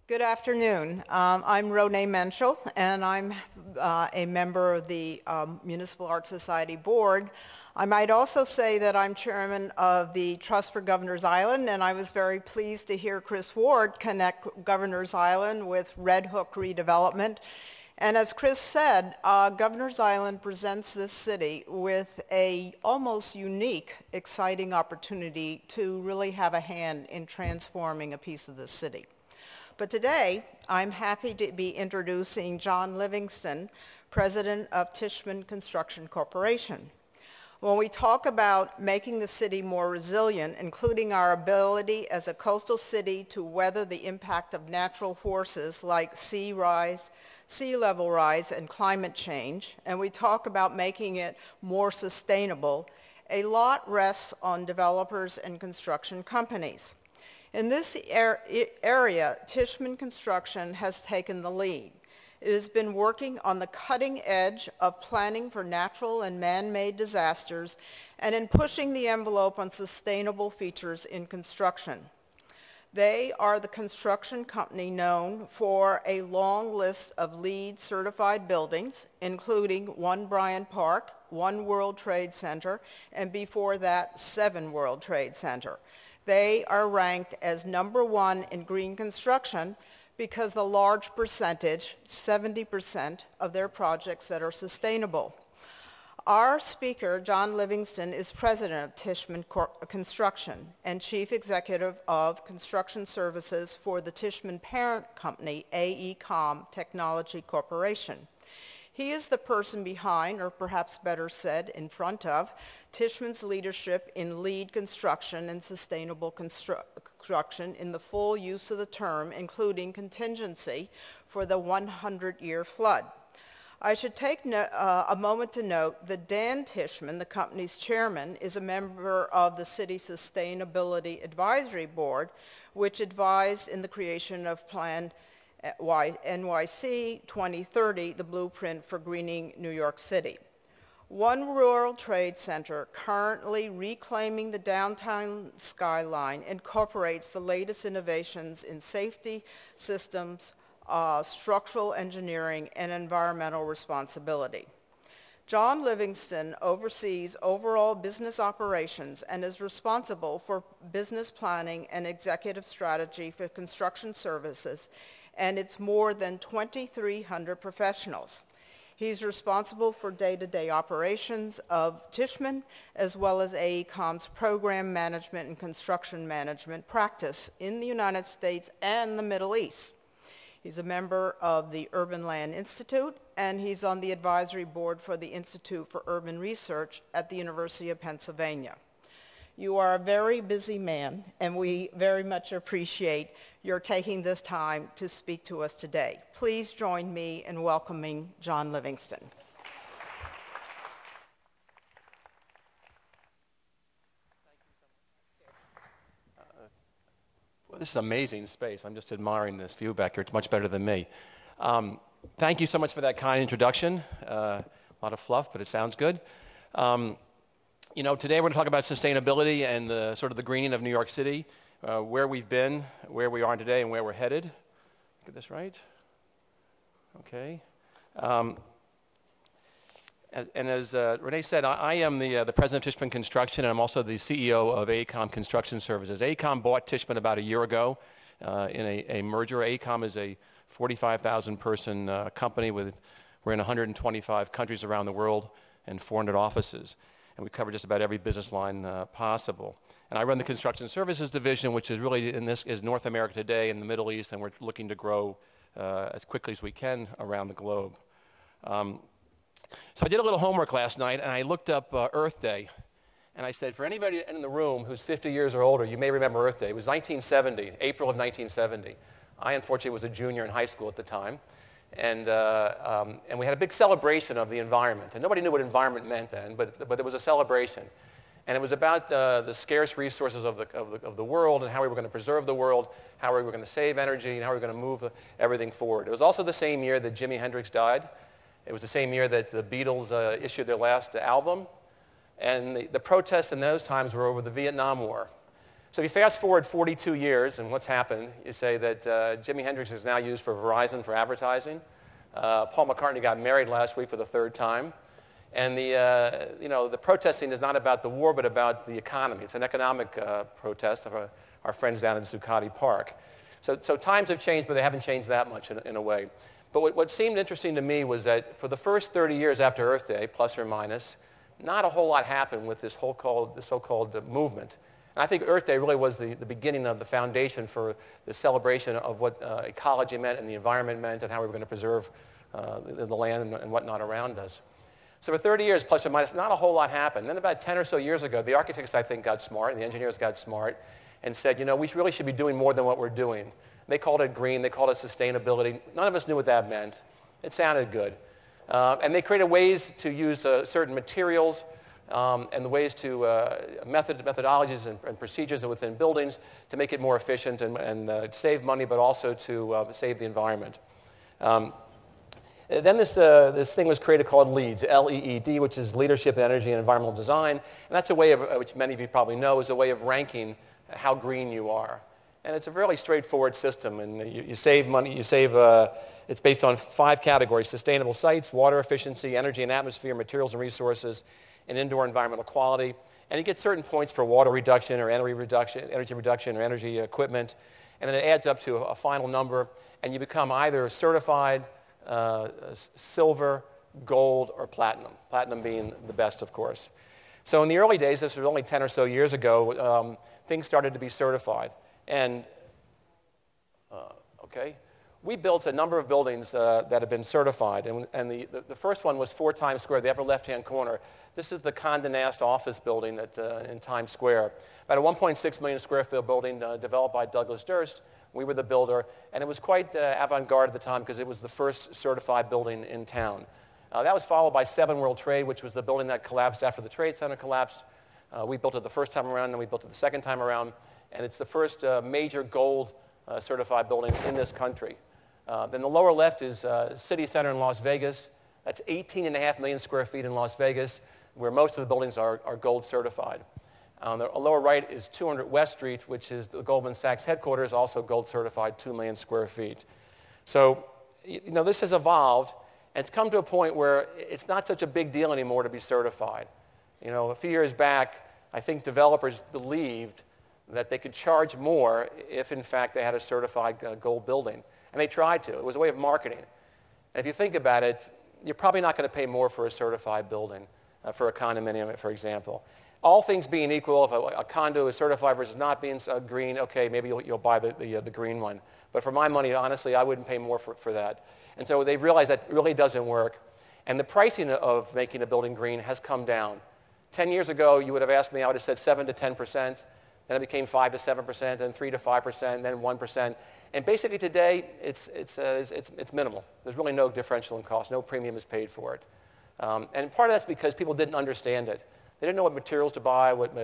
Good afternoon. I'm Renee Menschel, and I'm a member of the Municipal Art Society Board. I might also say that I'm chairman of the Trust for Governor's Island, and I was very pleased to hear Chris Ward connect Governor's Island with Red Hook redevelopment. And as Chris said, Governor's Island presents this city with a almost unique, exciting opportunity to really have a hand in transforming a piece of the city. But today, I'm happy to be introducing John Livingston, President of Tishman Construction Corporation. When we talk about making the city more resilient, including our ability as a coastal city to weather the impact of natural forces like sea level rise, and climate change, and we talk about making it more sustainable, a lot rests on developers and construction companies. In this area, Tishman Construction has taken the lead. It has been working on the cutting edge of planning for natural and man-made disasters and in pushing the envelope on sustainable features in construction. They are the construction company known for a long list of LEED certified buildings, including One Bryant Park, One World Trade Center, and before that, 7 World Trade Center. They are ranked as #1 in green construction because the large percentage, 70% of their projects that are sustainable. Our speaker, John Livingston, is president of Tishman Construction and chief executive of construction services for the Tishman parent company, AECOM Technology Corporation. He is the person behind, or perhaps better said, in front of, Tishman's leadership in LEED construction and sustainable construction in the full use of the term, including contingency for the 100-year flood. I should take a moment to note that Dan Tishman, the company's chairman, is a member of the City Sustainability Advisory Board, which advised in the creation of Plan NYC 2030, the blueprint for greening New York City. One World Trade Center, currently reclaiming the downtown skyline, incorporates the latest innovations in safety systems, structural engineering, and environmental responsibility. John Livingston oversees overall business operations and is responsible for business planning and executive strategy for construction services and its more than 2,300 professionals. He's responsible for day-to-day operations of Tishman, as well as AECOM's program management and construction management practice in the United States and the Middle East. He's a member of the Urban Land Institute, and he's on the advisory board for the Institute for Urban Research at the University of Pennsylvania. You are a very busy man, and we very much appreciate your taking this time to speak to us today. Please join me in welcoming John Livingston. Well, this is amazing space. I'm just admiring this view back here. It's much better than me. Thank you so much for that kind introduction. A lot of fluff, but it sounds good. You know, today we're going to talk about sustainability and sort of the greening of New York City, where we've been, where we are today, and where we're headed. Get this right? Okay. And as Renee said, I am the president of Tishman Construction, and I'm also the CEO of AECOM Construction Services. AECOM bought Tishman about a year ago in a merger. AECOM is a 45,000-person company. We're in 125 countries around the world and 400 offices. And we cover just about every business line possible. And I run the Construction Services Division, which is really is North America today and the Middle East, and we're looking to grow as quickly as we can around the globe. So I did a little homework last night, and I looked up Earth Day. And I said, for anybody in the room who's 50 years or older, you may remember Earth Day. It was 1970, April of 1970. I, unfortunately, was a junior in high school at the time. And we had a big celebration of the environment. And nobody knew what environment meant then, but it was a celebration. And it was about the scarce resources of the world and how we were going to preserve the world, how we were going to save energy, and how we were going to move everything forward. It was also the same year that Jimi Hendrix died. It was the same year that the Beatles issued their last album. And the protests in those times were over the Vietnam War. So if you fast forward 42 years, and what's happened, you say that Jimi Hendrix is now used for Verizon for advertising. Paul McCartney got married last week for the third time. And the protesting is not about the war, but about the economy. It's an economic protest of our friends down in Zuccotti Park. So times have changed, but they haven't changed that much in a way. But what seemed interesting to me was that for the first 30 years after Earth Day, plus or minus, not a whole lot happened with this so-called movement. And I think Earth Day really was the beginning of the foundation for the celebration of what ecology meant and the environment meant and how we were going to preserve the land and whatnot around us. So for 30 years, plus or minus, not a whole lot happened. Then about 10 or so years ago, the architects, I think, got smart, and the engineers got smart, and said, we really should be doing more than what we're doing. They called it green. They called it sustainability. None of us knew what that meant. It sounded good. And they created ways to use certain materials and the ways to methodologies and procedures within buildings to make it more efficient and save money, but also to save the environment. Then this thing was created called LEED, L-E-E-D, which is Leadership in Energy and Environmental Design. And that's a way of, which many of you probably know, is a way of ranking how green you are. And it's a fairly straightforward system. And you save money. It's based on 5 categories: sustainable sites, water efficiency, energy and atmosphere, materials and resources, and indoor environmental quality. And you get certain points for water reduction or energy reduction or energy equipment. And then it adds up to a final number. And you become either certified, silver, gold, or platinum. Platinum being the best, of course. So in the early days, this was only 10 or so years ago, things started to be certified. And, we built a number of buildings that have been certified. And the first one was 4 Times Square, the upper left-hand corner. This is the Condé Nast office building in Times Square. About a 1.6 million square foot building developed by Douglas Durst. We were the builder, and it was quite avant-garde at the time because it was the first certified building in town. That was followed by 7 World Trade, which was the building that collapsed after the Trade Center collapsed. We built it the first time around, then we built it the second time around, and it's the first major gold certified building in this country. Then the lower left is City Center in Las Vegas. That's 18.5 million square feet in Las Vegas, where most of the buildings are gold certified. On the lower right is 200 West Street, which is the Goldman Sachs headquarters, also gold certified, 2 million square feet. So, this has evolved, and it's come to a point where it's not such a big deal anymore to be certified. A few years back, I think developers believed that they could charge more if, in fact, they had a certified gold building. And they tried to. It was a way of marketing. And if you think about it, you're probably not going to pay more for a certified building, for a condominium, for example. All things being equal, if a condo is certified versus not being green, okay, maybe you'll buy the green one. But for my money, honestly, I wouldn't pay more for that. And so they've realized that really doesn't work. And the pricing of making a building green has come down. 10 years ago, you would have asked me, I would have said 7 to 10%. Then it became 5 to 7%, then 3 to 5%, then 1%. And basically today, it's minimal. There's really no differential in cost. No premium is paid for it. And part of that's because people didn't understand it. They didn't know what materials to buy, what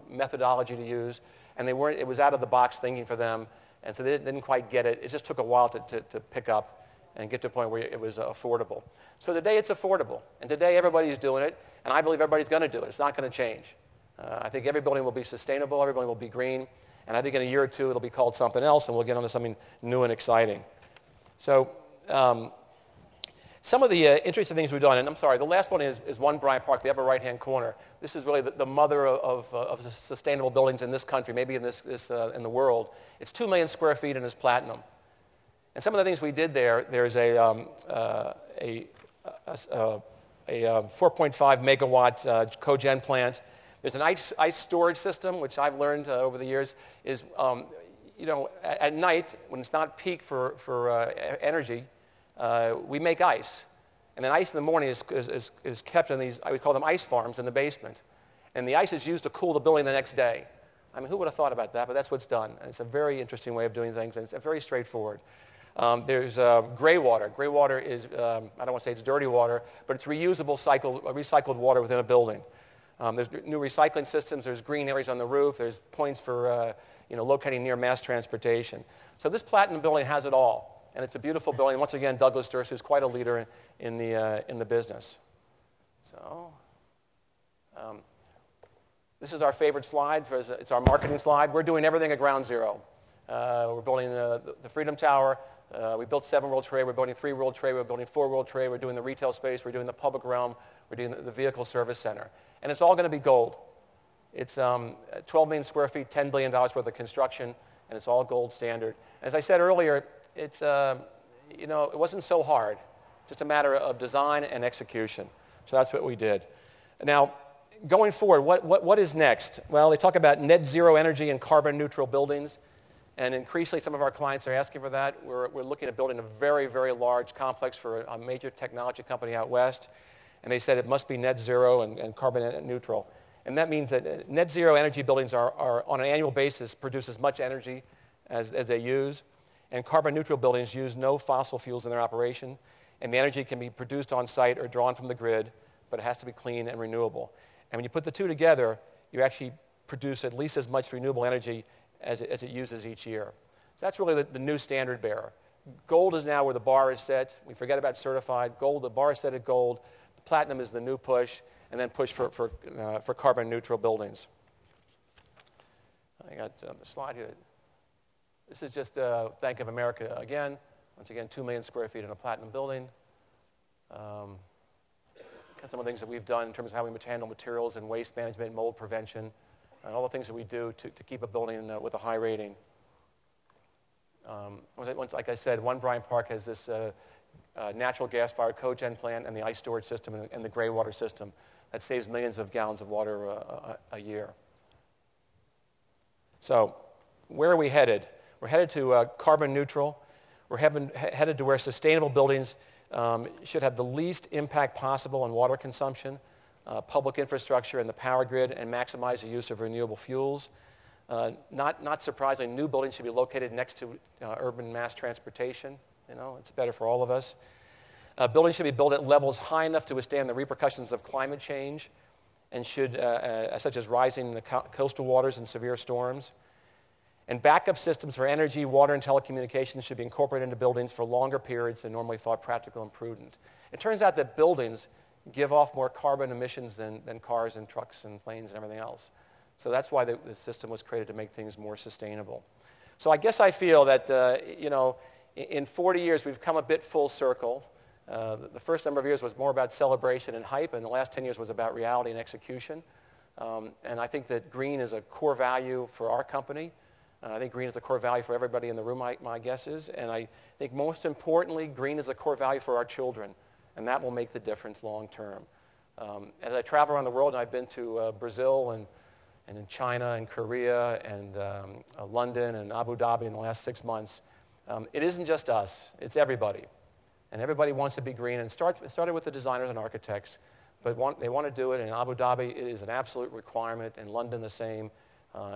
methodology to use, and it was out of the box thinking for them, and so they didn't quite get it. It just took a while to pick up and get to a point where it was affordable. So today it's affordable, and today everybody's doing it, and I believe everybody's going to do it. It's not going to change. I think every building will be sustainable, every building will be green, and I think in a year or two it'll be called something else, and we'll get onto something new and exciting. So some of the interesting things we've done, and I'm sorry, the last building is 1 Bryant Park, the upper right-hand corner. This is really the mother of sustainable buildings in this country, maybe in in the world. It's 2 million square feet and is platinum. And some of the things we did there's a 4.5 megawatt cogen plant. There's an ice storage system, which I've learned over the years is, at night when it's not peak for energy, we make ice. And then ice in the morning is kept in these, I would call them ice farms in the basement. And the ice is used to cool the building the next day. I mean, who would have thought about that? But that's what's done. And it's a very interesting way of doing things, and it's very straightforward. There's gray water. Gray water is, I don't want to say it's dirty water, but it's recycled water within a building. There's new recycling systems. There's green areas on the roof. There's points for locating near mass transportation. So this platinum building has it all, and it's a beautiful building. Once again, Douglas Durst, who's quite a leader in the business. So This is our favorite slide. It's our marketing slide. We're doing everything at ground zero. We're building the Freedom Tower. We built 7 World Trade. We're building 3 World Trade. We're building 4 World Trade. We're doing the retail space. We're doing the public realm. We're doing the vehicle service center. And it's all going to be gold. It's 12 million square feet, $10 billion worth of construction, and it's all gold standard. As I said earlier, it's, it wasn't so hard. It's just a matter of design and execution. So that's what we did. Now, going forward, what is next? Well, they talk about net zero energy and carbon neutral buildings. And increasingly, some of our clients are asking for that. We're looking at building a very, very large complex for a major technology company out west. And they said it must be net zero and carbon neutral. And that means that net zero energy buildings are on an annual basis, produce as much energy as they use. And carbon neutral buildings use no fossil fuels in their operation. And the energy can be produced on site or drawn from the grid, but it has to be clean and renewable. And when you put the two together, you actually produce at least as much renewable energy as it uses each year. So that's really the new standard bearer. Gold is now where the bar is set. We forget about certified. Gold, the bar is set at gold. Platinum is the new push, and then push for carbon neutral buildings. I got the slide here. This is just Bank of America again. Once again, 2 million square feet in a platinum building. Got some of the things that we've done in terms of how we handle materials and waste management, mold prevention, and all the things that we do to keep a building with a high rating. Like I said, One Bryant Park has this natural gas-fired cogen plant and the ice storage system and the gray water system that saves millions of gallons of water a year. So where are we headed? We're headed to carbon neutral. We're headed to where sustainable buildings should have the least impact possible on water consumption, public infrastructure, and the power grid, and maximize the use of renewable fuels. Not surprisingly, new buildings should be located next to urban mass transportation. It's better for all of us. Buildings should be built at levels high enough to withstand the repercussions of climate change, and such as rising coastal waters and severe storms. And backup systems for energy, water, and telecommunications should be incorporated into buildings for longer periods than normally thought practical and prudent. It turns out that buildings give off more carbon emissions than cars and trucks and planes and everything else. So that's why the system was created, to make things more sustainable. So I guess I feel that, in 40 years, we've come a bit full circle. The first number of years was more about celebration and hype, and the last 10 years was about reality and execution. And I think that green is a core value for our company. I think green is a core value for everybody in the room, my guess is. And I think most importantly, green is a core value for our children, and that will make the difference long term. As I travel around the world, and I've been to Brazil and in China and Korea and London and Abu Dhabi in the last 6 months, it isn't just us, it's everybody. And everybody wants to be green, and it started with the designers and architects, but they want to do it. In Abu Dhabi, it is an absolute requirement. In London, the same.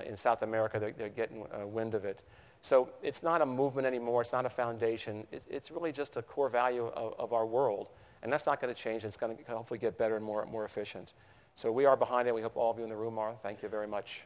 In South America, they're getting wind of it. So it's not a movement anymore. It's not a foundation. It's really just a core value of our world. And that's not going to change. It's going to hopefully get better and more efficient. So we are behind it. We hope all of you in the room are. Thank you very much.